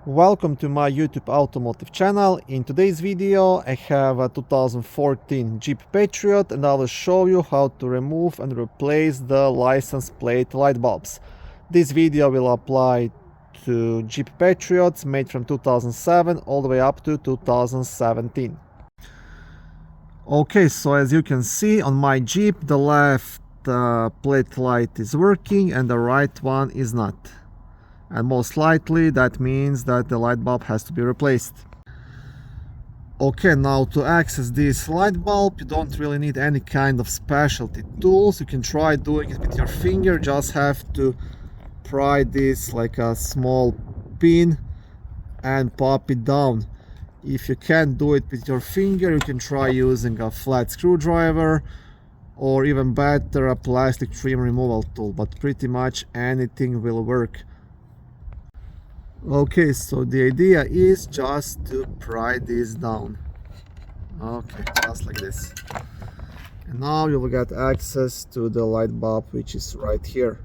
Welcome to my YouTube automotive channel. In today's video I have a 2014 Jeep Patriot and I will show you how to remove and replace the license plate light bulbs. This video will apply to Jeep Patriots made from 2007 all the way up to 2017. Okay, so as you can see on my Jeep, the left plate light is working and the right one is not. And most likely that means that the light bulb has to be replaced. Okay, now to access this light bulb you don't really need any kind of specialty tools. You can try doing it with your finger. Just have to pry this like a small pin and pop it down. If you can't do it with your finger, you can try using a flat screwdriver or even better a plastic trim removal tool, but pretty much anything will work. Okay, so the idea is just to pry this down. Okay, just like this. And now you will get access to the light bulb, which is right here.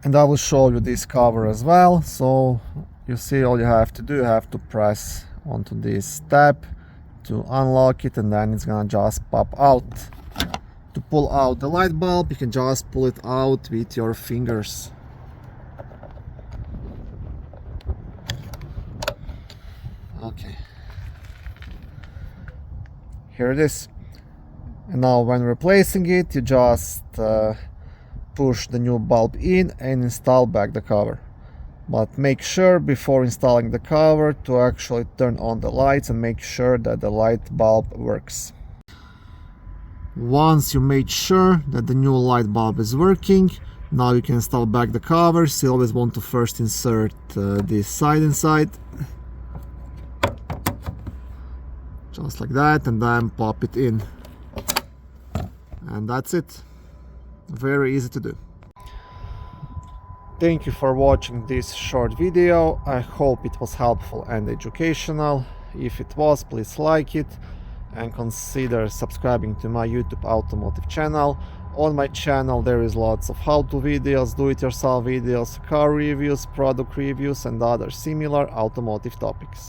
And I will show you this cover as well. So you see, all you have to do, you have to press onto this tab to unlock it, and then it's gonna just pop out. To pull out the light bulb, you can just pull it out with your fingers. Okay, here it is. And now when replacing it, you just push the new bulb in and install back the cover. But make sure before installing the cover to actually turn on the lights and make sure that the light bulb works. Once you made sure that the new light bulb is working, now you can install back the covers. You always want to first insert this side inside, just like that, and then pop it in. And that's it. Very easy to do. Thank you for watching this short video. I hope it was helpful and educational. If it was, please like it and consider subscribing to my YouTube automotive channel. On my channel there is lots of how-to videos, do-it-yourself videos, car reviews, product reviews and other similar automotive topics.